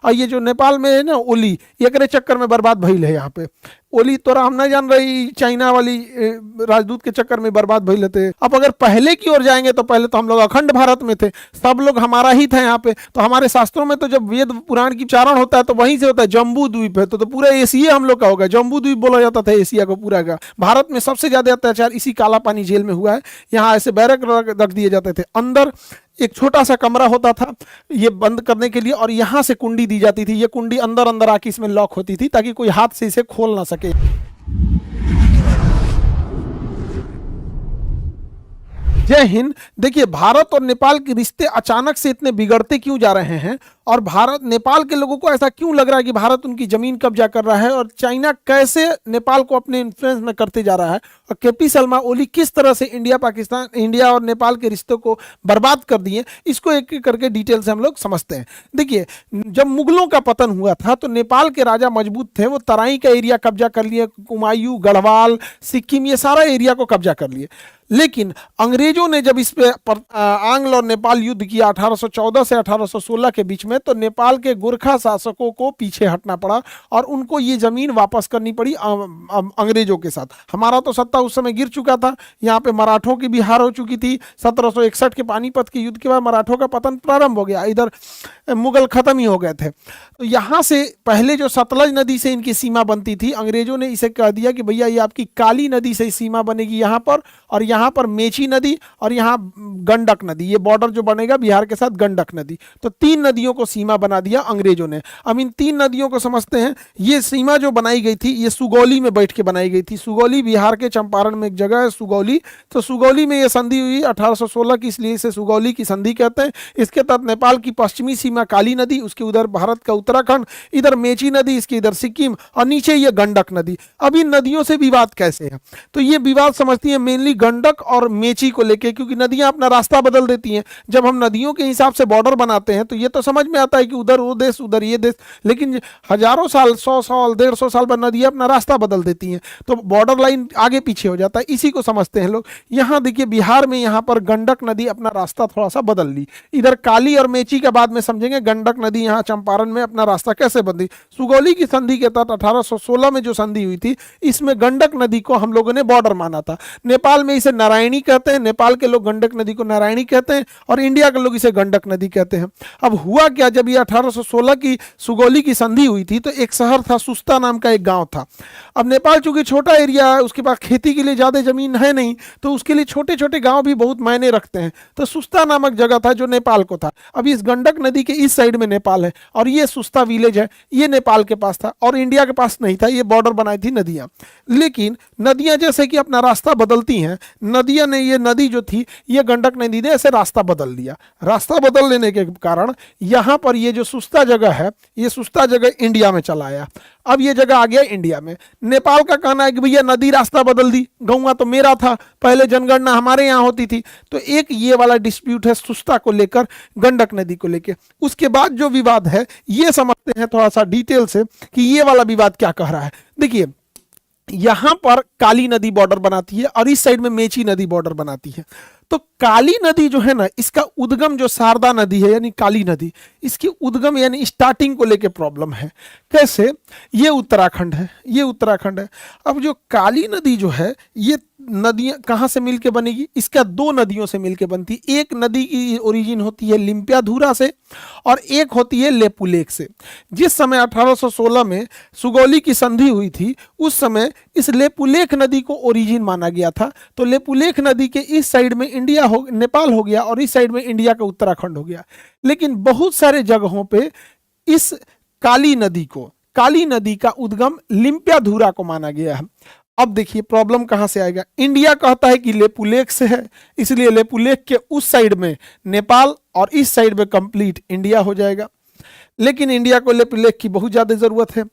और ये जो नेपाल में है ना ओली, एकरे चक्कर में बर्बाद भइल है। यहाँ पे ओली तोरा हम ना जान रही, चाइना वाली राजदूत के चक्कर में बर्बाद भइल थे। अब अगर पहले की ओर जाएंगे तो पहले तो हम लोग अखंड भारत में थे, सब लोग हमारा ही था यहाँ पे। तो हमारे शास्त्रों में तो जब वेद पुराण की उच्चारण होता है तो वहीं से होता है, जम्बू द्वीप है तो पूरा एशिया हम लोग का होगा, जम्बू द्वीप बोला जाता था एशिया को पूरा का। भारत में सबसे ज्यादा अत्याचार इसी काला पानी जेल में हुआ है। यहाँ ऐसे बैरक रख दिए जाते थे, अंदर एक छोटा सा कमरा होता था ये बंद करने के लिए, और यहाँ से कुंडी दी जाती थी। ये कुंडी अंदर अंदर आके इसमें लॉक होती थी ताकि कोई हाथ से इसे खोल ना सके। जय हिंद। देखिए, भारत और नेपाल के रिश्ते अचानक से इतने बिगड़ते क्यों जा रहे हैं, और भारत नेपाल के लोगों को ऐसा क्यों लग रहा है कि भारत उनकी जमीन कब्जा कर रहा है, और चाइना कैसे नेपाल को अपने इन्फ्लुएंस में करते जा रहा है, और केपी शर्मा ओली किस तरह से इंडिया और नेपाल के रिश्तों को बर्बाद कर दिए, इसको एक एक करके डिटेल से हम लोग समझते हैं। देखिए, जब मुगलों का पतन हुआ था तो नेपाल के राजा मजबूत थे, वो तराई का एरिया कब्जा कर लिए, कुमायूं, गढ़वाल, सिक्किम, ये सारा एरिया को कब्जा कर लिए। लेकिन अंग्रेजों ने जब इस पे आंग्ल और नेपाल युद्ध किया 1814 से 1816 के बीच में, तो नेपाल के गोरखा शासकों को पीछे हटना पड़ा और उनको ये जमीन वापस करनी पड़ी अंग्रेजों के साथ। हमारा तो सत्ता उस समय गिर चुका था, यहाँ पे मराठों की भी हार हो चुकी थी। 1761 के पानीपत के युद्ध के बाद मराठों का पतन प्रारंभ हो गया, इधर मुगल खत्म ही हो गए थे। तो यहाँ से पहले जो सतलज नदी से इनकी सीमा बनती थी, अंग्रेजों ने इसे कह दिया कि भैया ये आपकी काली नदी से सीमा बनेगी यहाँ पर, और यहाँ पर मेची नदी और यहाँ गंडक नदी, ये बॉर्डर जो बनेगा बिहार के साथ गंडक नदी। तो 3 नदियों को सीमा बना दिया अंग्रेजों ने। अब इन 3 नदियों को समझते हैं। ये सीमा जो बनाई गई थी ये सुगौली में बैठ के बनाई गई थी। सुगौली बिहार के चंपारण में एक जगह है सुगौली, तो सुगौली में ये संधि हुई 1816 की, इसलिए इसे सुगौली की संधि कहते हैं। इसके तहत नेपाल की पश्चिमी सीमा काली नदी, उसके उधर भारत का उत्तराखंड, इधर मेची नदी, इसके इधर सिक्किम, और नीचे ये गंडक नदी। अब इन नदियों से विवाद कैसे है, तो ये विवाद समझती है मेनली गंडक और मेची को लेके, क्योंकि नदियां अपना रास्ता बदल देती हैं। जब हम नदियों के हिसाब से बॉर्डर बनाते हैं तो ये तो समझ में आता है कि उधर वो देश उधर ये देश, लेकिन हजारों साल, 100 साल, 150 साल बाद नदियां अपना रास्ता बदल देती हैं, तो बॉर्डर लाइन आगे पीछे हो जाता है। इसी को समझते हैं लोग। यहाँ देखिए, बिहार में यहाँ पर गंडक नदी अपना रास्ता थोड़ा सा बदल ली, इधर काली और मेची के बाद में समझेंगे गंडक नदी यहाँ चंपारण में अपना रास्ता कैसे बदली। सुगौली की संधि के तहत 1816 में जो संधि हुई थी, इसमें गंडक नदी को हम लोगों ने बॉर्डर माना था। नेपाल में इसे नारायणी कहते हैं, नेपाल के लोग गंडक नदी को नारायणी कहते हैं, और इंडिया के लोग इसे गंडक नदी कहते हैं। अब हुआ क्या, जब ये 1816 की सुगौली की संधि हुई थी तो एक शहर था, सुस्ता नाम का एक गांव था। अब नेपाल चूंकि छोटा एरिया है, उसके पास खेती के लिए ज्यादा जमीन है नहीं, तो उसके लिए छोटे छोटे गांव भी बहुत मायने रखते हैं। तो सुस्ता नामक जगह था जो नेपाल को था। अब इस गंडक नदी के इस साइड में नेपाल है, और ये सुस्ता विलेज है, ये नेपाल के पास था और इंडिया के पास नहीं था। ये बॉर्डर बनाई थी नदियां। लेकिन नदियां जैसे कि अपना रास्ता बदलती हैं, नदियां ने, ये नदी जो थी, ये गंडक नदी ने ऐसे रास्ता बदल दिया। रास्ता बदल लेने के कारण यहाँ पर ये जो सुस्ता जगह है, ये सुस्ता जगह इंडिया में चला आया। अब ये जगह आ गया इंडिया में। नेपाल का कहना है कि भैया नदी रास्ता बदल दी, गौवा तो मेरा था, पहले जनगणना हमारे यहाँ होती थी। तो एक ये वाला डिस्प्यूट है सुस्ता को लेकर, गंडक नदी को लेकर। उसके बाद जो विवाद है ये समझते हैं थोड़ा सा डिटेल से कि ये वाला विवाद क्या कह रहा है। देखिए, यहां पर काली नदी बॉर्डर बनाती है और इस साइड में मेची नदी बॉर्डर बनाती है। तो काली नदी जो है ना, इसका उद्गम जो शारदा नदी है यानी काली नदी, इसकी उद्गम यानी स्टार्टिंग को लेके प्रॉब्लम है। कैसे, ये उत्तराखंड है, ये उत्तराखंड है। अब जो काली नदी जो है, ये नदियां कहाँ से मिलके बनेगी, इसका 2 नदियों से मिलके बनती। एक नदी की ओरिजिन होती है लिम्पियाधुरा से और एक होती है लेपुलेख से। जिस समय 1816 में सुगौली की संधि हुई थी, उस समय इस लेपुलेख नदी को ओरिजिन माना गया था। तो लेपुलेख नदी के इस साइड में इंडिया हो, नेपाल हो गया, और इस साइड में इंडिया का उत्तराखंड हो गया। लेकिन बहुत सारे जगहों पे इस काली नदी का उद्गम लिम्पियाधुरा को माना गया है। अब देखिए प्रॉब्लम कहां से आएगा। इंडिया कहता है कि लेपुलेख से है, इसलिए लेपुलेख के उस साइड में नेपाल और इस साइड में कंप्लीट इंडिया हो जाएगा। लेकिन इंडिया को लेपुलेख की बहुत ज्यादा जरूरत है।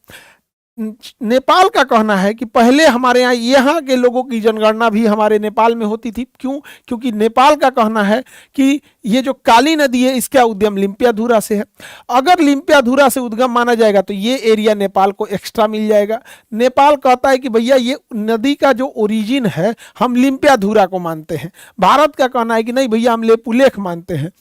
नेपाल का कहना है कि पहले हमारे यहाँ के लोगों की जनगणना भी हमारे नेपाल में होती थी। क्यों? क्योंकि नेपाल का कहना है कि ये जो काली नदी है इसका उद्गम लिम्पियाधुरा से है। अगर लिम्पियाधुरा से उद्गम माना जाएगा तो ये एरिया नेपाल को एक्स्ट्रा मिल जाएगा। नेपाल कहता है कि भैया ये नदी का जो ओरिजिन है हम लिम्पियाधुरा को मानते हैं। भारत का कहना है कि नहीं भैया हम लेपुलेख मानते हैं।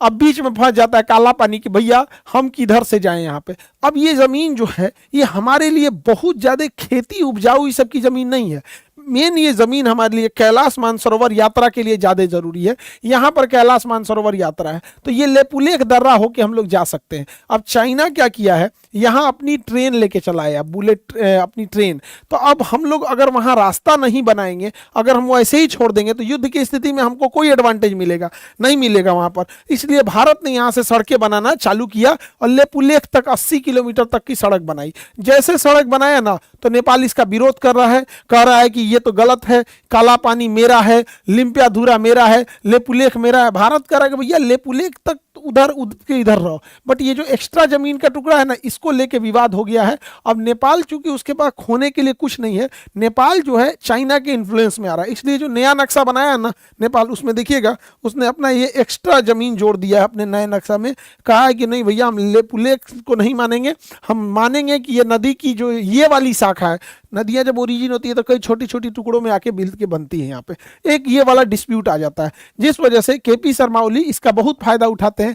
अब बीच में फंस जाता है काला पानी कि भैया हम किधर से जाएं यहाँ पे। अब ये जमीन जो है ये हमारे लिए बहुत ज्यादा खेती उपजाऊ इस सब की जमीन नहीं है। मेन ये जमीन हमारे लिए कैलाश मानसरोवर यात्रा के लिए ज्यादा जरूरी है। यहाँ पर कैलाश मानसरोवर यात्रा है तो ये लेपुलेख दर्रा होके हम लोग जा सकते हैं। अब चाइना क्या किया है, यहाँ अपनी ट्रेन लेके चला है, बुलेट अपनी ट्रेन। तो अब हम लोग अगर वहाँ रास्ता नहीं बनाएंगे, अगर हम ऐसे ही छोड़ देंगे तो युद्ध की स्थिति में हमको कोई एडवांटेज मिलेगा नहीं मिलेगा वहाँ पर। इसलिए भारत ने यहाँ से सड़कें बनाना चालू किया और लेपुलेख तक 80 किलोमीटर तक की सड़क बनाई। जैसे सड़क बनाया ना तो नेपाल इसका विरोध कर रहा है, कह रहा है कि ये तो गलत है, काला पानी मेरा है, लिम्पियाधुरा मेरा है, लेपुलेख मेरा है। भारत कह रहा है कि भैया लेपुलेख तक उधर के इधर रहो, बट ये जो एक्स्ट्रा जमीन का टुकड़ा है ना इसको लेके विवाद हो गया है। अब नेपाल चूंकि उसके पास खोने के लिए कुछ नहीं है, नेपाल जो है चाइना के इन्फ्लुएंस में आ रहा है, इसलिए जो नया नक्शा बनाया है ना नेपाल, उसमें देखिएगा उसने अपना ये एक्स्ट्रा जमीन जोड़ दिया है अपने नए नक्शा में। कहा है कि नहीं भैया हम लेपुलेख को नहीं मानेंगे, हम मानेंगे कि ये नदी की जो ये वाली शाखा है, नदियां जब ओरिजिन होती है तो कई छोटी छोटी टुकड़ों में आके मिल के बनती है, यहाँ पे एक ये वाला डिस्प्यूट आ जाता है, जिस वजह से केपी शर्मा ओली इसका बहुत फायदा उठाते हैं।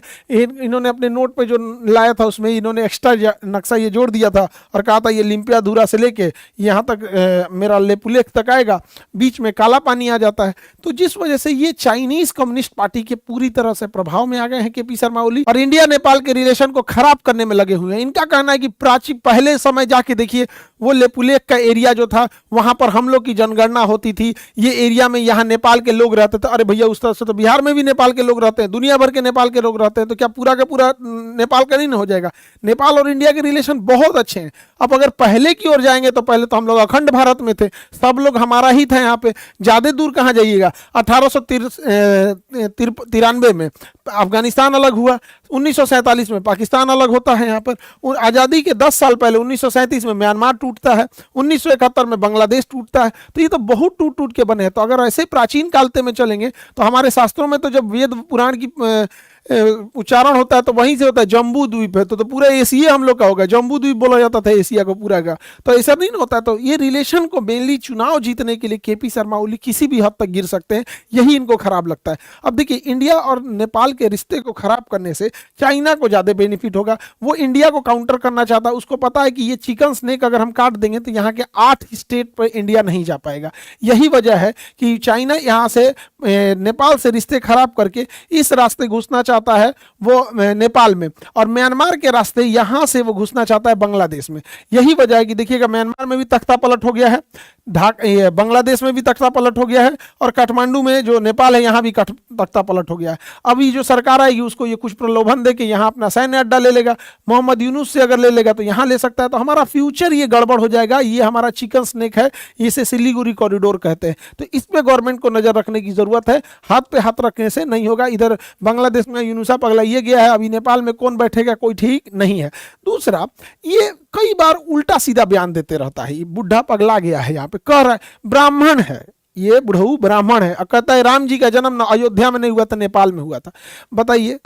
इन्होंने अपने नोट पे जो लाया था उसमें इन्होंने एक्स्ट्रा नक्शा ये जोड़ दिया था और कहा था ये लिम्पियाधुरा से लेके यहाँ तक मेरा लेपुलेख तक आएगा, बीच में काला पानी आ जाता है। तो जिस वजह से ये चाइनीज कम्युनिस्ट पार्टी के पूरी तरह से प्रभाव में आ गए हैं केपी शर्मा ओली और इंडिया नेपाल के रिलेशन को खराब करने में लगे हुए हैं। इनका कहना है कि प्राचीन पहले समय जाके देखिए वो लेपुलेख का एरिया जो था वहां पर हम लोग की जनगणना होती थी, ये एरिया में यहाँ नेपाल के लोग रहते थे। अरे भैया उस तरह से तो बिहार में भी नेपाल के लोग रहते हैं, दुनिया भर के नेपाल के लोग रहते हैं, तो क्या पूरा का पूरा नेपाल का नहीं हो जाएगा? नेपाल और इंडिया के रिलेशन बहुत अच्छे हैं। अब अगर पहले की ओर जाएंगे तो पहले तो हम लोग अखंड भारत में थे, सब लोग हमारा ही था यहाँ पे, ज्यादा दूर कहाँ जाइएगा। 1893 में अफगानिस्तान अलग हुआ, 1947 में पाकिस्तान अलग होता है। यहाँ पर आज़ादी के 10 साल पहले 1937 में म्यांमार टूटता है, 1971 में बांग्लादेश टूटता है। तो ये तो बहुत टूट टूट के बने हैं। तो अगर ऐसे प्राचीन कालते में चलेंगे तो हमारे शास्त्रों में तो जब वेद पुराण की उच्चारण होता है तो वहीं से होता है जम्बू द्वीप है, तो पूरा एशिया हम लोग का होगा, जम्बू द्वीप बोला जाता था एशिया को पूरा का। तो ऐसा नहीं होता। तो ये रिलेशन को मेनली चुनाव जीतने के लिए केपी शर्मा ओली किसी भी हद तक गिर सकते हैं, यही इनको खराब लगता है। अब देखिए इंडिया और नेपाल के रिश्ते को खराब करने से चाइना को ज्यादा बेनिफिट होगा। वो इंडिया को काउंटर करना चाहता है, उसको पता है कि ये चिकन स्नेक अगर हम काट देंगे तो यहाँ के 8 स्टेट पर इंडिया नहीं जा पाएगा। यही वजह है कि चाइना यहाँ से नेपाल से रिश्ते खराब करके इस रास्ते घुसना चाहता है वो नेपाल में, और म्यांमार के रास्ते यहां से वो घुसना चाहता है बांग्लादेश में। यही वजह है कि देखिएगा म्यांमार में भी तख्ता पलट हो गया है, बांग्लादेश में भी तख्ता पलट हो गया है, और काठमांडू में जो नेपाल है यहाँ भी तख्ता पलट हो गया है। अभी जो सरकार आएगी उसको ये कुछ प्रलोभन दे के यहाँ अपना सैन्य अड्डा ले लेगा, मोहम्मद यूनुस से अगर ले लेगा तो यहाँ ले सकता है। तो हमारा फ्यूचर ये गड़बड़ हो जाएगा। ये हमारा चिकन स्नेक है, इसे सिलीगुड़ी कॉरिडोर कहते हैं। तो इस पे गवर्नमेंट को नजर रखने की जरूरत है, हाथ पे हाथ रखने से नहीं होगा। इधर बांग्लादेश में यूनुसा पगलाइए गया है, अभी नेपाल में कौन बैठेगा कोई ठीक नहीं है। दूसरा, ये कई बार उल्टा सीधा बयान देते रहता है। ये बुढ़ा पगला गया है, यहाँ पे कह रहा है ब्राह्मण है, ये बुढ़ऊ ब्राह्मण है, कहता है राम जी का जन्म ना अयोध्या में नहीं हुआ था, नेपाल में हुआ था। बताइए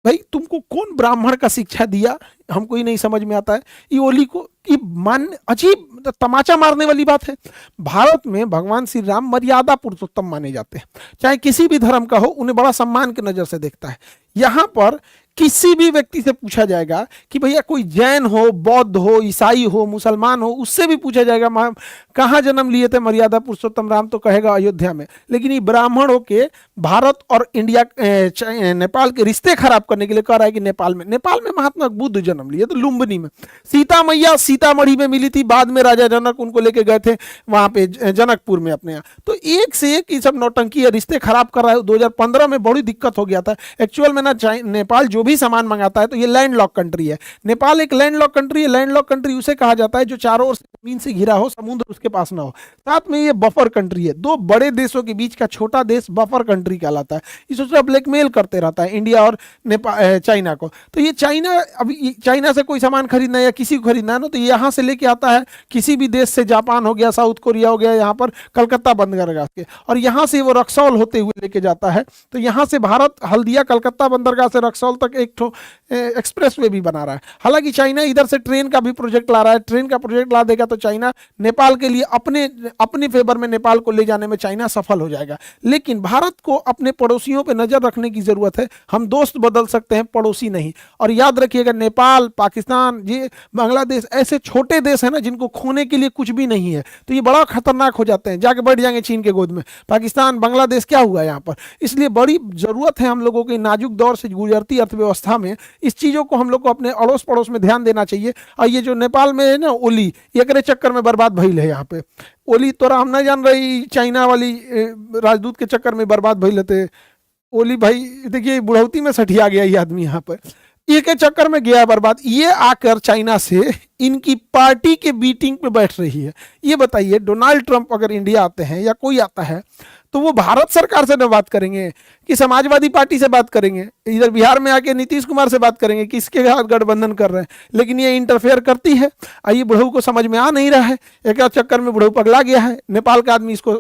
भाई तुमको कौन ब्राह्मण का शिक्षा दिया, हमको ही नहीं समझ में आता है। ये ओली को ये मान अजीब तमाचा मारने वाली बात है। भारत में भगवान श्री राम मर्यादा पुरुषोत्तम माने जाते हैं, चाहे किसी भी धर्म का हो, उन्हें बड़ा सम्मान की नजर से देखता है। यहाँ पर किसी भी व्यक्ति से पूछा जाएगा कि भैया कोई जैन हो, बौद्ध हो, ईसाई हो, मुसलमान हो, उससे भी पूछा जाएगा कहाँ जन्म लिए थे मर्यादा पुरुषोत्तम राम, तो कहेगा अयोध्या में। लेकिन ये ब्राह्मण होके भारत और इंडिया नेपाल के रिश्ते खराब करने के लिए कह रहा है कि नेपाल में महात्मा बुद्ध जन्म लिए तो लुम्बिनी में, सीता मैया सीतामढ़ी में मिली थी, बाद में राजा जनक उनको लेके गए थे वहां पे जनकपुर में अपने यहाँ। तो एक से एक ये सब नौटंकी है, रिश्ते खराब कर रहा है। 2015 में बड़ी दिक्कत हो गया था एक्चुअल में ना। नेपाल जो भी सामान मंगाता है तो ये लैंड लॉक कंट्री है, नेपाल एक लैंड लॉक कंट्री है। लैंड लॉक कंट्री उसे कहा जाता है जो चारों ओर से जमीन से घिरा हो, समुद्र उसके पास ना हो। साथ में ये बफर कंट्री है, दो बड़े देशों के बीच का छोटा देश बफर कंट्री कहलाता है। इसे ब्लैकमेल करते रहता है इंडिया और चाइना को। तो ये चाइना, अभी चाइना से कोई सामान खरीदना है या किसी को खरीदना है ना, तो यहाँ से लेके आता है किसी भी देश से, जापान हो गया, साउथ कोरिया हो गया, यहाँ पर कलकत्ता बंदरगाह के, और यहाँ से वो रक्सौल होते हुए लेके जाता है। तो यहाँ से भारत हल्दिया कलकत्ता बंदरगाह से रक्सौल तक तक एक ठो एक्सप्रेस वे भी बना रहा है। हालांकि चाइना इधर से ट्रेन का भी प्रोजेक्ट ला रहा है, ट्रेन का प्रोजेक्ट ला देगा तो चाइना नेपाल के लिए अपने फेवर में नेपाल को ले जाने में चाइना सफल हो जाएगा। लेकिन भारत को अपने पड़ोसियों पर नजर रखने की जरूरत है। हम दोस्त बदल सकते हैं, पड़ोसी नहीं। और याद रखिएगा, नेपाल, पाकिस्तान, ये बांग्लादेश ऐसे छोटे देश है ना जिनको खोने के लिए कुछ भी नहीं है, तो ये बड़ा खतरनाक हो जाते हैं, जाके बैठ जाएंगे चीन के गोद में। पाकिस्तान, बांग्लादेश क्या हुआ यहाँ पर? इसलिए बड़ी जरूरत है हम लोगों के नाजुक दौर से गुजरती अर्थव्यवस्था में इस चीजों को हम लोग को अपने अड़ोस पड़ोस में ध्यान देना चाहिए। और ये जो नेपाल में है ना ओली, एकरे चक्कर में बर्बाद भइल है। यहाँ पे ओली तोरा हम नहीं जान रही, चाइना वाली राजदूत के चक्कर में बर्बाद भइल लेते ओली भाई। देखिए बुढ़ौती में सठिया गया ये आदमी, यहाँ पर ये के चक्कर में गया बर्बाद। ये आकर चाइना से इनकी पार्टी के मीटिंग पे बैठ रही है। ये बताइए, डोनाल्ड ट्रंप अगर इंडिया आते हैं या कोई आता है तो वो भारत सरकार से न बात करेंगे कि समाजवादी पार्टी से बात करेंगे, इधर बिहार में आके नीतीश कुमार से बात करेंगे, किसके साथ गठबंधन कर रहे हैं। लेकिन ये इंटरफेयर करती है। आइए, बुढ़ऊ को समझ में आ नहीं रहा है, एक चक्कर में बुढ़ऊ पगला गया है। नेपाल का आदमी इसको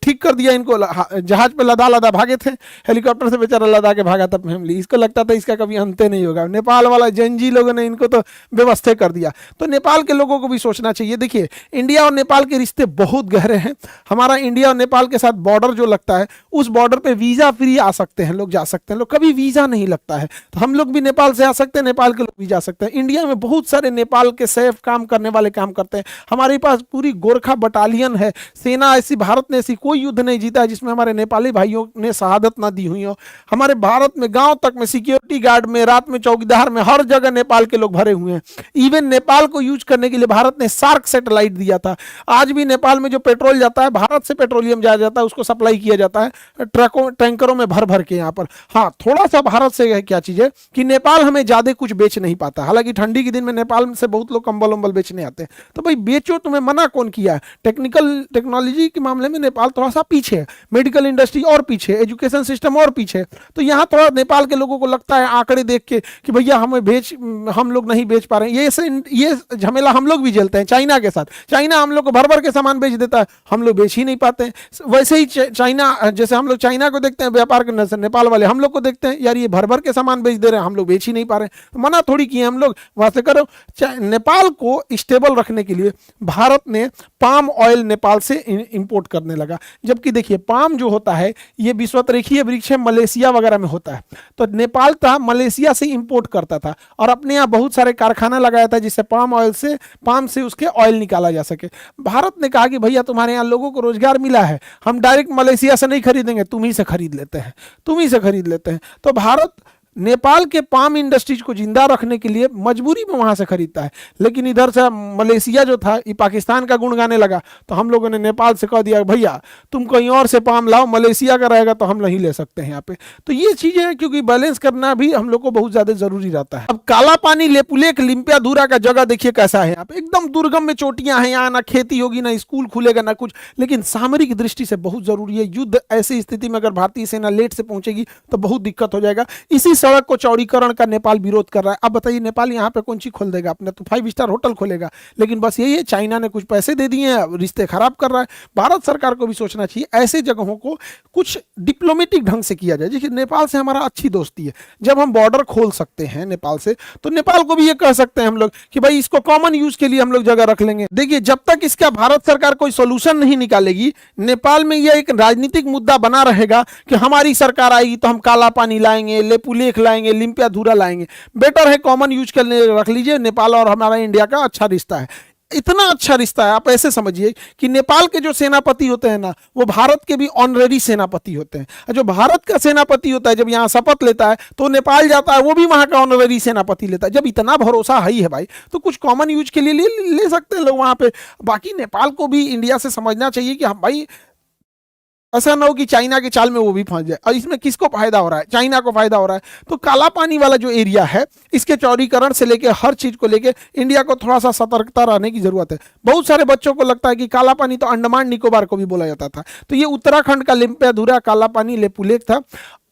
ठीक कर दिया, इनको जहाज पे लदा लदा भागे थे, हेलीकॉप्टर से बेचारा लदा के भागा था फैमिली। इसको लगता था इसका कभी अंत नहीं होगा। नेपाल वाला जंजी लोगों ने इनको तो व्यवस्था कर दिया। तो नेपाल के लोगों को भी सोचना चाहिए। देखिए, इंडिया और नेपाल के रिश्ते बहुत गहरे हैं। हमारा इंडिया और नेपाल के साथ बॉर्डर जो लगता है, उस बॉर्डर पे वीजा फ्री आ सकते हैं लोग, जा सकते हैं लोग, कभी वीजा नहीं लगता है। तो हम लोग भी नेपाल से आ सकते हैं, नेपाल के लोग भी जा सकते हैं। इंडिया में बहुत सारे नेपाल के सेफ काम करने वाले काम करते हैं। हमारे पास पूरी गोरखा बटालियन है, सेना ऐसी, भारत ने ऐसी कोई युद्ध नहीं जीता है जिसमें हमारे नेपाली भाइयों ने शहादत ना दी हुई हो। हमारे भारत में गांव तक में सिक्योरिटी गार्ड में, रात में चौकीदार में, हर जगह नेपाल के लोग भरे हुए हैं। इवन नेपाल को यूज करने के लिए भारत ने सार्क सैटेलाइट दिया था। आज भी नेपाल में जो पेट्रोल जाता है, भारत से पेट्रोलियम जाया जाता है, उसको सप्लाई किया जाता है ट्रकों टैंकरों में भर भर के यहाँ पर। हाँ, थोड़ा सा भारत से है क्या चीज है कि नेपाल हमें ज्यादा कुछ बेच नहीं पाता। हालांकि ठंडी के दिन में नेपाल से बहुत लोग कंबल उम्बल बेचने आते हैं। तो भाई बेचो, तुम्हें मना कौन किया है? टेक्नोलॉजी के मामले में नेपाल थोड़ा सा पीछे है, मेडिकल इंडस्ट्री और पीछे, एजुकेशन सिस्टम और पीछे। तो यहाँ थोड़ा नेपाल के लोगों को लगता है आंकड़े देख के कि भैया हम लोग नहीं बेच पा रहे हैं। ये झमेला हम लोग भी झेलते हैं चाइना के साथ। चाइना हम लोग को भर भर के सामान बेच देता है, हम लोग बेच ही नहीं पाते। वैसे ही चाइना, जैसे हम लोग चाइना को देखते हैं व्यापार के नजर, नेपाल वाले हम लोग को देखते हैं यार ये भर भर के सामान बेच दे रहे हैं, हम लोग बेच ही नहीं पा रहे हैं। मना थोड़ी किए हम लोग, वहां से करो। नेपाल को स्टेबल रखने के लिए भारत ने पाम ऑयल नेपाल से इंपोर्ट करने लगा। जबकि देखिए, पाम जो होता है ये विश्वतरेखीय वृक्ष है, मलेशिया वगैरह में होता है। तो नेपाल था मलेशिया से इंपोर्ट करता था और अपने यहाँ बहुत सारे कारखाना लगाया था जिससे पाम से उसके ऑयल निकाला जा सके। भारत ने कहा कि भैया तुम्हारे यहाँ लोगों को रोजगार मिला है, हम डायरेक्ट मलेशिया से नहीं खरीदेंगे, तुम ही से खरीद लेते हैं। तो भारत नेपाल के पाम इंडस्ट्रीज को जिंदा रखने के लिए मजबूरी में वहां से खरीदता है। लेकिन इधर से मलेशिया जो था ये पाकिस्तान का गुण गाने लगा, तो हम लोगों ने नेपाल से कह दिया भैया तुम कहीं और से पाम लाओ, मलेशिया का रहेगा तो हम नहीं ले सकते हैं यहाँ पे। तो ये चीजें हैं, क्योंकि बैलेंस करना भी हम लोग को बहुत ज्यादा जरूरी रहता है। अब काला पानी, लेपुलेख, लिम्पियाधुरा का जगह देखिए कैसा है यहाँ पे, एकदम दुर्गम में चोटियां हैं। यहाँ ना खेती होगी, ना स्कूल खुलेगा, ना कुछ। लेकिन सामरिक दृष्टि से बहुत जरूरी है। युद्ध ऐसी स्थिति में अगर भारतीय सेना लेट से पहुंचेगी तो बहुत दिक्कत हो जाएगा। इसी सड़क को चौड़ीकरण का नेपाल विरोध कर रहा है। अब बताइए, नेपाल यहाँ पे कौन सी खोल देगा? अपने तो 5 स्टार होटल खोलेगा। लेकिन बस यही है, चाइना ने कुछ पैसे दे दिए हैं, रिश्ते खराब कर रहा है। भारत सरकार को भी सोचना चाहिए ऐसे जगहों को कुछ डिप्लोमेटिक ढंग से किया जाए। देखिए, नेपाल से हमारा अच्छी दोस्ती है। जब हम बॉर्डर खोल सकते हैं नेपाल से, तो नेपाल को भी ये कह सकते हैं हम लोग कि भाई इसको कॉमन यूज के लिए हम लोग जगह रख लेंगे। देखिए, जब तक इसका भारत सरकार कोई सोल्यूशन नहीं निकालेगी, नेपाल में यह एक राजनीतिक मुद्दा बना रहेगा कि हमारी सरकार आएगी तो हम काला पानी लाएंगे, लेपुलेख लाएंगे, लिम्पियाधुरा लाएंगे। बेटर है कॉमन यूज के लिए रख लीजिए। नेपाल और हमारा इंडिया का अच्छा रिश्ता है, इतना अच्छा रिश्ता है। आप ऐसे समझिए कि नेपाल के जो सेनापति होते हैं ना, वो भारत के भी ऑनरेरी सेनापति होते हैं। जो भारत का सेनापति होता है, जब यहाँ शपथ लेता है तो नेपाल जाता है, वो भी वहां का ऑनरेरी सेनापति लेता है। जब इतना भरोसा है भाई, तो कुछ कॉमन यूज के लिए ले सकते हैं लोग वहां पे। बाकी नेपाल को भी इंडिया से समझना चाहिए कि हम भाई ऐसा ना हो कि चाइना के चाल में वो भी फंस जाए। और इसमें किसको फायदा हो रहा है? चाइना को फायदा हो रहा है। तो काला पानी वाला जो एरिया है, इसके चौड़ीकरण से लेके हर चीज को लेके इंडिया को थोड़ा सा सतर्कता रहने की जरूरत है। बहुत सारे बच्चों को लगता है कि काला पानी तो अंडमान निकोबार को भी बोला जाता था। तो ये उत्तराखंड का लिम्पियाधुरा काला पानी लेपुलेख था।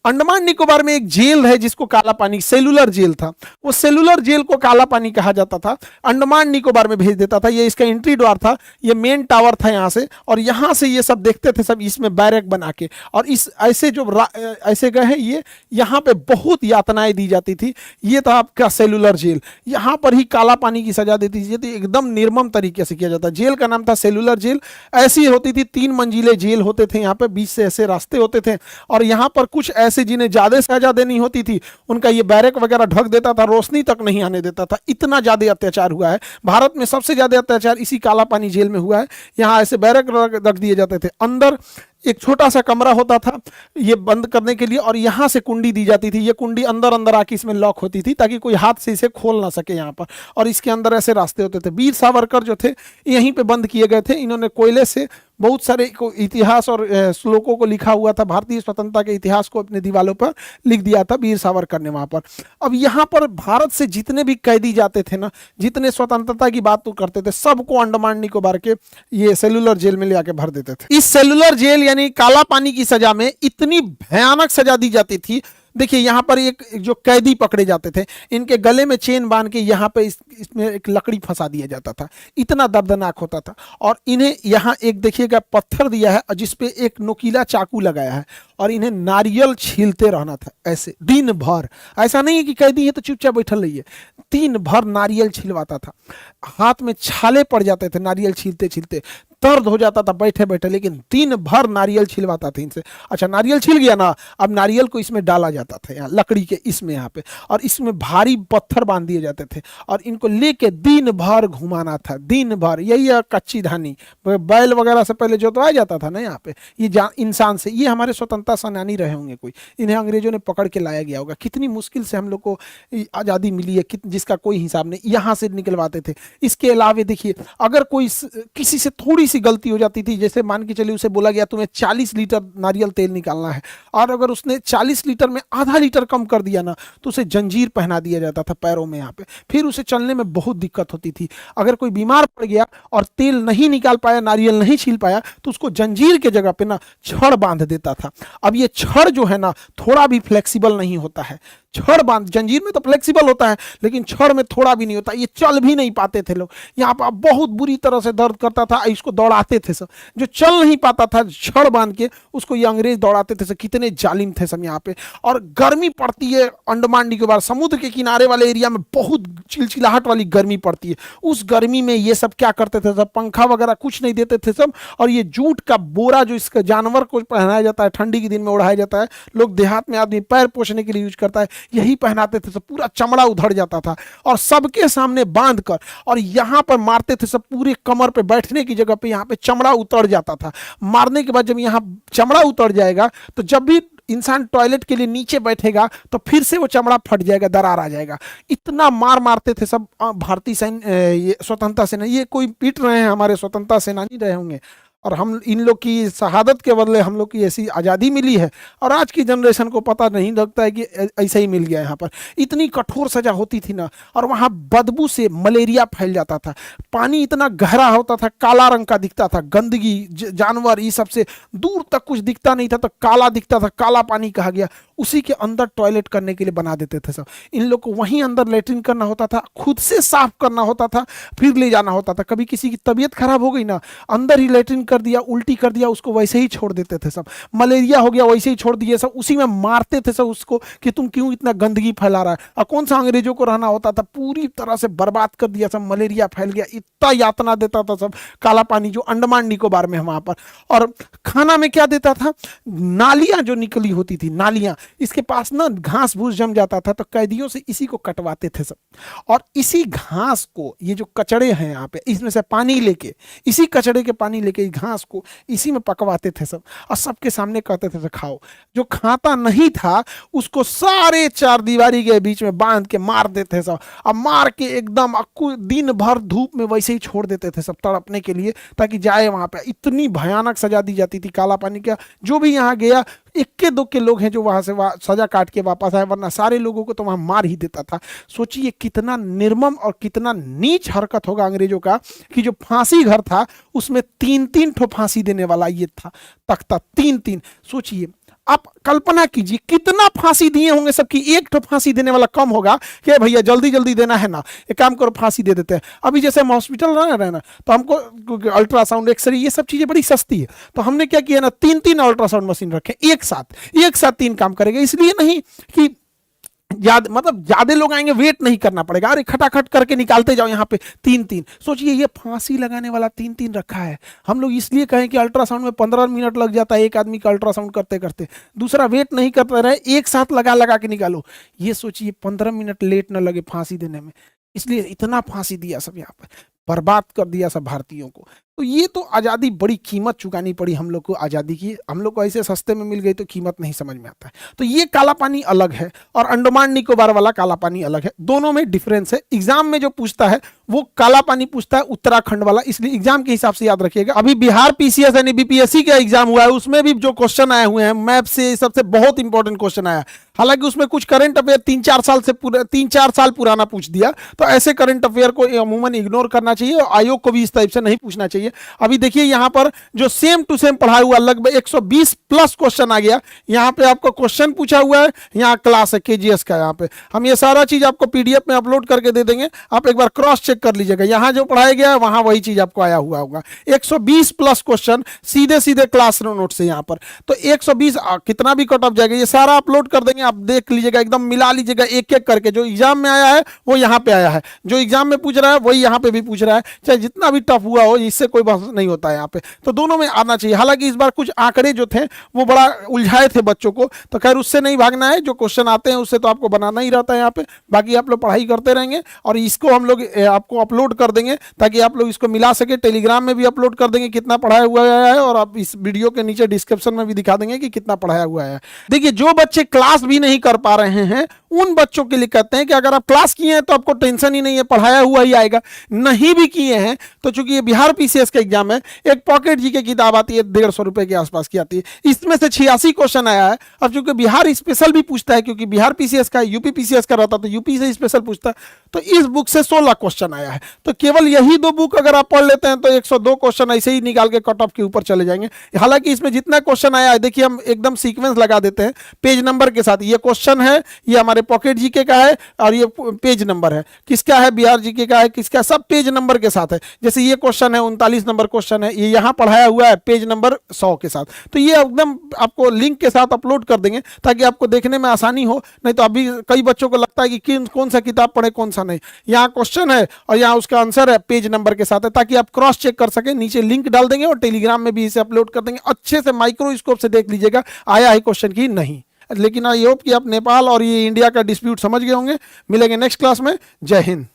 अंडमान निकोबार में एक जेल है जिसको काला पानी, सेलुलर जेल था, वो सेलुलर जेल को काला पानी कहा जाता था, अंडमान निकोबार में भेज देता था। ये इसका एंट्री द्वार था, ये मेन टावर था यहाँ से, और यहाँ से ये सब देखते थे सब इसमें बैरक बना के, और इस ऐसे जो ऐसे गए हैं ये, यहाँ पे बहुत यातनाएं दी जाती थी। ये था आपका सेलुलर जेल, यहाँ पर ही काला पानी की सजा देती थी, एकदम निर्मम तरीके से किया जाता। जेल का नाम था सेलुलर जेल। ऐसी होती थी, 3 मंजिले जेल होते थे, यहाँ पे बीच से ऐसे रास्ते होते थे, और यहाँ पर कुछ ऐसे जिन्हें ज्यादा सजा देनी होती थी उनका ये बैरक वगैरह ढक देता था, रोशनी तक नहीं आने देता था। इतना ज्यादा अत्याचार हुआ है, भारत में सबसे ज्यादा अत्याचार इसी काला पानी जेल में हुआ है। यहाँ ऐसे बैरक रख दिए जाते थे, अंदर एक छोटा सा कमरा होता था ये बंद करने के लिए, और यहाँ से कुंडी दी जाती थी, ये कुंडी अंदर अंदर आके इसमें लॉक होती थी ताकि कोई हाथ से इसे खोल ना सके यहाँ पर, और इसके अंदर ऐसे रास्ते होते थे। वीर सावरकर जो थे यहीं पे बंद किए गए थे, इन्होंने कोयले से बहुत सारे इतिहास और श्लोकों को लिखा हुआ था, भारतीय स्वतंत्रता के इतिहास को अपने दीवारों पर लिख दिया था वीर सावरकर ने वहां पर। अब यहाँ पर भारत से जितने भी कैदी जाते थे ना, जितने स्वतंत्रता की बात तो करते थे, सबको अंडमान निकोबार के ये सेलुलर जेल में ले आके भर देते थे। इस सेलुलर जेल यानी काला पानी की सजा में इतनी भयानक सजा दी जाती थी। देखिए यहाँ पर एक जो कैदी पकड़े जाते थे, इनके गले में चेन बांध के यहाँ पे इसमें एक लकड़ी फंसा दिया जाता था, इतना दर्दनाक होता था। और इन्हें यहाँ एक देखिएगा पत्थर दिया है जिसपे एक नुकीला चाकू लगाया है, और इन्हें नारियल छीलते रहना था ऐसे दिन भर। ऐसा नहीं है कि कैदी है तो चुपचाप बैठल रहिए, दिन भर नारियल छिलवाता था, हाथ में छाले पड़ जाते थे नारियल छीलते छीलते, दर्द हो जाता था बैठे बैठे, लेकिन दिन भर नारियल छिलवाता था इनसे। अच्छा, नारियल छिल गया ना, अब नारियल को इसमें डाला जाता था, यहाँ लकड़ी के इसमें यहाँ पे, और इसमें भारी पत्थर बांध दिए जाते थे, और इनको लेके दिन भर घुमाना था, दिन भर। यही है कच्ची धानी, बैल वगैरह से पहले जोतवाया जाता था ना यहाँ पे, ये इंसान से। ये हमारे स्वतंत्रता सेनानी रहे होंगे कोई, इन्हें अंग्रेजों ने पकड़ के लाया गया होगा। कितनी मुश्किल से हम लोग को आज़ादी मिली है, जिसका कोई हिसाब नहीं, यहाँ से निकलवाते थे। इसके अलावा देखिए, अगर कोई किसी से थोड़ी सी गलती हो जाती थी, जैसे मान के चलिए उसे बोला गया तुम्हें 40 लीटर नारियल तेल निकालना है, और अगर उसने 40 लीटर में आधा लीटर कम कर दिया ना, तो उसे जंजीर पहना दिया जाता था पैरों में यहाँ पे, फिर उसे चलने में बहुत दिक्कत होती थी। अगर कोई बीमार पड़ गया और तेल नहीं निकाल पाया, नारियल नहीं छील पाया, तो उसको जंजीर के जगह पे ना छड़ बांध देता था। अब ये छड़ जो है ना थोड़ा भी फ्लेक्सिबल नहीं होता है, छड़ बांध, जंजीर में तो फ्लेक्सिबल होता है लेकिन छड़ में थोड़ा भी नहीं होता, ये चल भी नहीं पाते थे लोग। यहाँ पर बहुत बुरी तरह से दर्द करता था, इसको दौड़ाते थे सब, जो चल नहीं पाता था छड़ बांध के उसको ये अंग्रेज दौड़ाते थे सब। कितने जालिम थे सब यहाँ पे। और गर्मी पड़ती है अंडमान निकोबार समुद्र के किनारे वाले एरिया में, बहुत चिलचिलाहट वाली गर्मी पड़ती है। उस गर्मी में ये सब क्या करते थे सब, पंखा वगैरह कुछ नहीं देते थे सब, और ये जूट का बोरा जो इसका जानवर को पहनाया जाता है, ठंडी के दिन में उड़ाया जाता है, लोग देहात में आदमी पैर पोछने के लिए यूज करता है, यही पहनाते थे सब। पूरा चमड़ा उधड़ जाता था, और सबके सामने बांध कर और यहां पर मारते थे सब। पूरे कमर पे बैठने की जगह पे यहाँ पे चमड़ा उतर जाता था। मारने के बाद जब यहाँ चमड़ा उतर जाएगा तो जब भी इंसान टॉयलेट के लिए नीचे बैठेगा तो फिर से वो चमड़ा फट जाएगा, दरार आ जाएगा। इतना मार मारते थे सब भारतीय सैन्य, स्वतंत्रता सेना। ये कोई पीट रहे हैं हमारे स्वतंत्रता सेनानी रहे होंगे, और हम इन लोग की शहादत के बदले हम लोग की ऐसी आज़ादी मिली है, और आज की जनरेशन को पता नहीं लगता है कि ऐसा ही मिल गया। यहाँ पर इतनी कठोर सजा होती थी ना, और वहाँ बदबू से मलेरिया फैल जाता था। पानी इतना गहरा होता था, काला रंग का दिखता था, गंदगी जानवर ये सबसे दूर तक कुछ दिखता नहीं था, तो काला दिखता था, काला पानी कहा गया। उसी के अंदर टॉयलेट करने के लिए बना देते थे सब। इन लोग को वहीं अंदर लेटरिन करना होता था, खुद से साफ करना होता था, फिर ले जाना होता था। कभी किसी की तबीयत खराब हो गई ना, अंदर ही लेटरिन कर दिया, उल्टी कर दिया, उसको वैसे ही छोड़ देते थे सब। मलेरिया हो गया, वैसे ही छोड़ दिए सब, उसी में मारते थे सब उसको कि तुम क्यों इतना गंदगी फैला रहा है। और कौन सा अंग्रेजों को रहना होता था, पूरी तरह से बर्बाद कर दिया सब। मलेरिया फैल गया, इतना यातना देता था सब काला पानी जो अंडमान निकोबार में है वहां पर। और खाना में क्या देता था, नालियां जो निकली होती थी, नालियां, इसके पास ना घास भूस जम जाता था, तो कैदियों से इसी को कटवाते थे सब। और इसी घास को, ये जो कचड़े हैं यहाँ पे, इसमें से पानी लेके, इसी कचड़े के पानी लेके घास को इसी में पकवाते थे सब, और सबके सामने कहते थे खाओ। जो खाता नहीं था उसको सारे चार दीवारी के बीच में बांध के मार देते सब। अब मार के एकदम दिन भर धूप में वैसे ही छोड़ देते थे सब तड़पने के लिए, ताकि जाए वहां पे। इतनी भयानक सजा दी जाती थी काला पानी का। जो भी यहाँ गया, इक्के दुक्के लोग हैं जो वहां से सजा काट के वापस आए, वरना सारे लोगों को तो वहां मार ही देता था। सोचिए कितना निर्मम और कितना नीच हरकत होगा अंग्रेजों का, कि जो फांसी घर था उसमें 3-3 ठो फांसी देने वाला ये था तख्ता, 3-3। सोचिए आप कल्पना कीजिए कितना फांसी दिए होंगे सबकी, एक तो फांसी देने वाला कम होगा कि भैया जल्दी जल्दी देना है ना, एक काम करो फांसी दे देते हैं। अभी जैसे हम हॉस्पिटल रहे ना, तो हमको अल्ट्रासाउंड एक्सरे ये सब चीजें बड़ी सस्ती है, तो हमने क्या किया ना, 3 अल्ट्रासाउंड मशीन रखे एक साथ 3 काम करेगा। इसलिए नहीं कि ज्यादा लोग आएंगे, वेट नहीं करना पड़ेगा, अरे खटाखट करके निकालते जाओ यहाँ पे 3 सोचिए ये फांसी लगाने वाला 3 रखा है। हम लोग इसलिए कहें कि अल्ट्रासाउंड में 15 मिनट लग जाता है एक आदमी का अल्ट्रासाउंड करते करते, दूसरा वेट नहीं करते रहे, एक साथ लगा लगा के निकालो। ये सोचिए 15 मिनट लेट ना लगे फांसी देने में, इसलिए इतना फांसी दिया सब, यहाँ पर बर्बाद कर दिया सब भारतीयों को। तो ये तो आज़ादी, बड़ी कीमत चुकानी पड़ी हम लोग को आज़ादी की, हम लोग को ऐसे सस्ते में मिल गई तो कीमत नहीं समझ में आता है। तो ये काला पानी अलग है और अंडमान निकोबार वाला काला पानी अलग है, दोनों में डिफरेंस है। एग्जाम में जो पूछता है वो काला पानी पूछता है उत्तराखंड वाला, इसलिए एग्जाम के हिसाब से याद रखिएगा। अभी बिहार पीसीएस यानी बीपीएससी का एग्जाम हुआ है, उसमें भी जो क्वेश्चन आए हुए हैं मैप से, सबसे बहुत इंपॉर्टेंट क्वेश्चन आया। हालांकि उसमें कुछ करंट अफेयर 3-4 साल पुराना पूछ दिया, तो ऐसे करंट अफेयर को अमूमन इग्नोर करना चाहिए और आयोग को भी इस टाइप से नहीं पूछना चाहिए। अभी देखिए यहाँ पर जो सेम टू सेम पढ़ाया हुआ लगभग 120 प्लस क्वेश्चन आ गया। यहाँ पे आपको क्वेश्चन पूछा हुआ है, यहाँ क्लास है केजीएस का, यहाँ पे हम ये सारा चीज आपको पीडीएफ में अपलोड करके दे देंगे, आप एक बार क्रॉस चेक कर लीजिएगा। यहाँ जो पढ़ाया गया है वहाँ वही चीज आपको आया हुआ होगा। 120 प्लस क्वेश्चन सीधे सीधे क्लास नोट से यहाँ पर, तो 120 कितना भी कट ऑफ जाएगा, ये सारा अपलोड कर देंगे, आप देख लीजिएगा, एकदम मिला लीजिएगा एक एक करके। जो एग्जाम में आया है वो यहाँ पे आया है, जो एग्जाम में पूछ रहा है वही यहाँ पे भी पूछ रहा है, चाहे जितना भी टफ हुआ हो, इससे कोई बहस नहीं होता है यहाँ पे। तो दोनों में आना चाहिए। हालांकि इस बार कुछ आंकड़े जो थे वो बड़ा उलझाए थे बच्चों को, तो खैर उससे नहीं भागना है, जो क्वेश्चन आते हैं उससे तो आपको बनाना ही रहता है यहाँ पे। बाकी आप लोग पढ़ाई करते रहेंगे और इसको हम लोग आपको अपलोड कर देंगे ताकि आप लोग इसको मिला सके। टेलीग्राम में भी अपलोड कर देंगे कितना पढ़ाया हुआ है, और आप इस वीडियो के नीचे डिस्क्रिप्शन में भी दिखा देंगे कि कितना पढ़ाया हुआ है। देखिए जो बच्चे क्लास भी नहीं कर पा रहे हैं उन बच्चों के लिए कहते हैं कि अगर आप क्लास किए हैं तो आपको टेंशन ही नहीं है, पढ़ाया हुआ ही आएगा। नहीं भी किए हैं तो चूंकि ये बिहार पीसीएस का एग्जाम है, एक पॉकेट जी की किताब आती है 150 रुपए के आसपास की आती है, इसमें से 86 क्वेश्चन आया है। अब चूंकि बिहार स्पेशल भी पूछता है, क्योंकि बिहार पीसीएस का यूपी पीसीएस का रहता तो यूपी से स्पेशल पूछता है, तो इस बुक से 16 क्वेश्चन आया है। तो केवल यही 2 बुक अगर आप पढ़ लेते हैं तो 102 क्वेश्चन ऐसे ही निकाल के कट ऑफ के ऊपर चले जाएंगे। हालांकि इसमें जितना क्वेश्चन आया है, देखिए हम एकदम सीक्वेंस लगा देते हैं पेज नंबर के साथ। ये क्वेश्चन है, ये हमारे पॉकेट जीके का है, और ये पेज नंबर है, किसका है, बिहार जीके का है, किसका, सब पेज नंबर के साथ है। जैसे ये क्वेश्चन है 39 नंबर क्वेश्चन है, ये यहाँ पढ़ाया हुआ है पेज नंबर 100 के साथ। तो ये एकदम आपको लिंक के साथ अपलोड कर देंगे ताकि आपको देखने में आसानी हो। नहीं तो अभी कई बच्चों को लगता है कि कौन सा किताब पढ़े कौन सा नहीं। यहाँ क्वेश्चन है और यहाँ उसका आंसर है, पेज नंबर के साथ है, ताकि आप क्रॉस चेक कर सके। नीचे लिंक डाल देंगे और टेलीग्राम में भी इसे अपलोड कर देंगे। अच्छे से माइक्रोस्कोप से देख लीजिएगा आया है क्वेश्चन की नहीं। लेकिन आई होप कि आप नेपाल और ये इंडिया का डिस्प्यूट समझ गए होंगे। मिलेंगे नेक्स्ट क्लास में। जय हिंद।